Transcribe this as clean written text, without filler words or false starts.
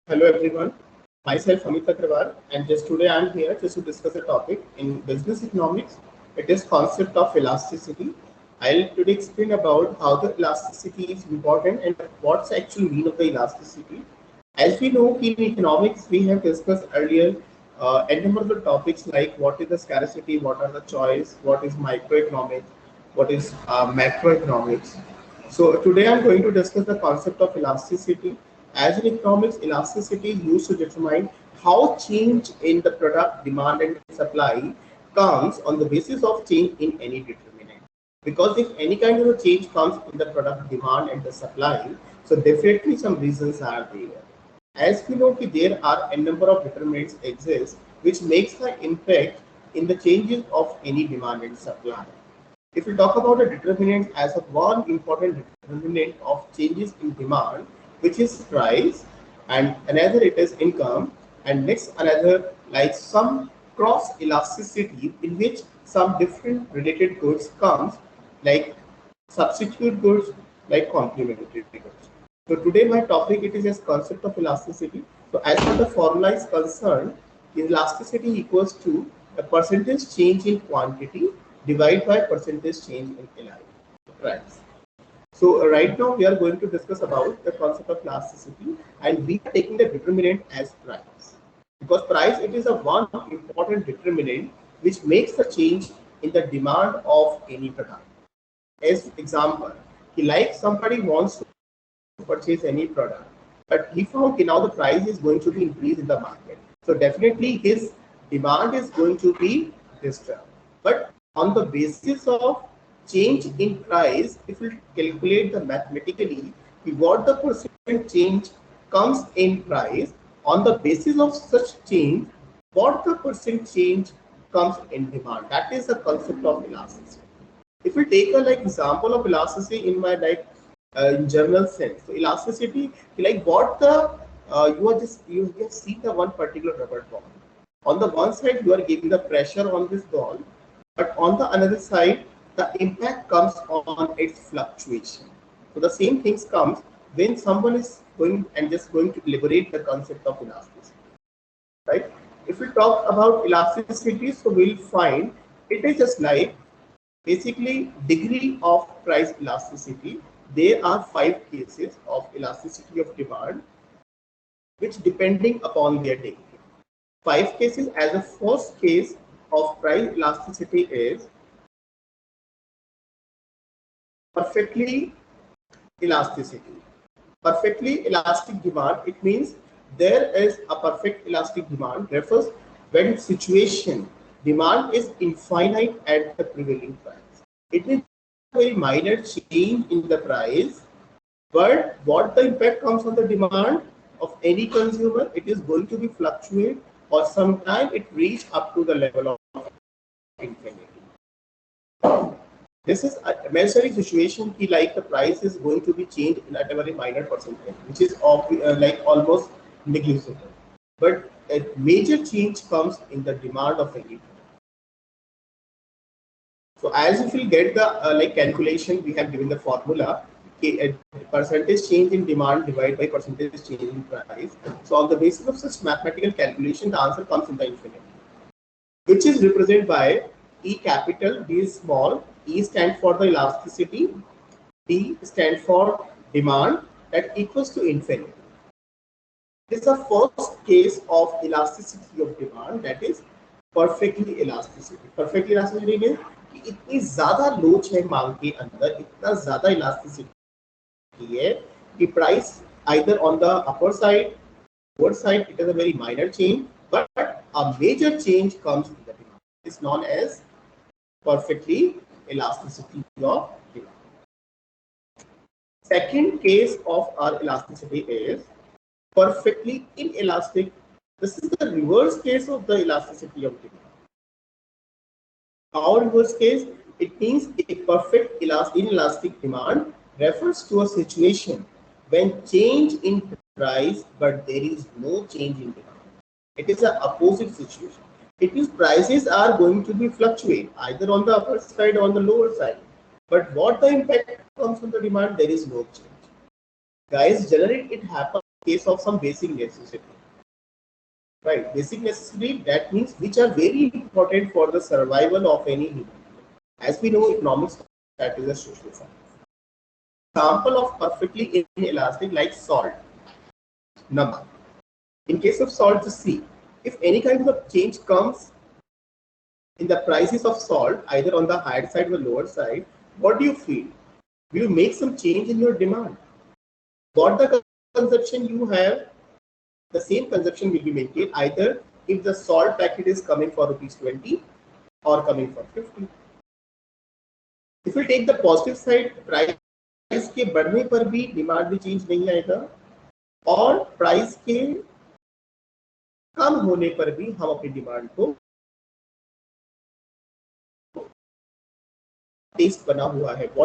Hello everyone, myself Amit Agrawal, and just today I'm here just to discuss a topic in business economics. It is concept of elasticity. I'll today explain about how the elasticity is important and what's actually mean of the elasticity. As we know in economics, we have discussed earlier a number of the topics like what is the scarcity, what are the choice, what is microeconomics, what is macroeconomics. So today I'm going to discuss the concept of elasticity. As in economics, elasticity is used to determine how change in the product demand and supply comes on the basis of change in any determinant. Because if any kind of a change comes in the product demand and the supply, so definitely some reasons are there. As we know, there are a number of determinants exist which makes the impact in the changes of any demand and supply. If we talk about a determinant as a one important determinant of changes in demand, which is price, and another it is income, and next another like some cross elasticity in which some different related goods comes like substitute goods like complementary goods. So today my topic it is just concept of elasticity. So as for the formula is concerned, elasticity equals to a percentage change in quantity divided by percentage change in price. So right now we are going to discuss about the concept of elasticity, and we are taking the determinant as price because price it is a one important determinant which makes the change in the demand of any product. As example, like somebody wants to purchase any product, but he found now the price is going to be increased in the market. So definitely his demand is going to be disturbed. But on the basis of change in price, if we calculate the mathematically, what the percent change comes in price, on the basis of such change, what the percent change comes in demand. That is the concept of elasticity. If we take a like example of elasticity in my like in general sense, so elasticity like what the you just see the one particular rubber ball. On the one side you are giving the pressure on this ball, but on the another side the impact comes on its fluctuation. So the same things comes when someone is going and just going to elaborate the concept of elasticity, right? If we talk about elasticity, so we'll find it is just like basically degree of price elasticity. There are 5 cases of elasticity of demand which depending upon their degree. 5 cases. As a first case of price elasticity is perfectly elasticity. Perfectly elastic demand, it means there is a perfect elastic demand refers when situation demand is infinite at the prevailing price. It is a very minor change in the price, but what the impact comes on the demand of any consumer, it is going to be fluctuate or sometime it reach up to the level of infinity. This is a necessary situation ki like the price is going to be changed at a very minor percentage, which is like almost negligible. But a major change comes in the demand of any product. So as if we get the like calculation, we have given the formula, okay, a percentage change in demand divided by percentage change in price. So on the basis of such mathematical calculation, the answer comes in the infinity, which is represented by E capital, D is small, E stands for the elasticity, D stands for demand that equals to infinity. This is the first case of elasticity of demand, that is perfectly elasticity. Perfectly elasticity means कि इतनी ज़्यादा लोच है मांग के अंदर, इतना ज़्यादा elasticity है कि price either on the upper side, lower side, it is a very minor change, but a major change comes in the demand. It is known as perfectly elasticity of demand. Second case of our elasticity is perfectly inelastic. This is the reverse case of the elasticity of demand. Our reverse case, it means a perfect inelastic demand refers to a situation when change in price but there is no change in demand. It is an opposite situation. It means prices are going to be fluctuate either on the upper side or on the lower side. But what the impact comes on the demand, there is no change. Guys, generally it happens case of some basic necessity. Right, basic necessity, that means which are very important for the survival of any human. As we know, economics that is a social science. Example of perfectly inelastic like salt, namak. In case of salt, just see, if any kind of change comes in the prices of salt, either on the higher side or the lower side, what do you feel? Will you make some change in your demand? What the consumption you have, the same consumption will be maintained either if the salt packet is coming for rupees 20 or coming for 50. If we take the positive side, price के बढ़ने पर भी demand में change नहीं आएगा और price के कम होने पर भी हम अपनी डिमांड को टेस्ट बना हुआ है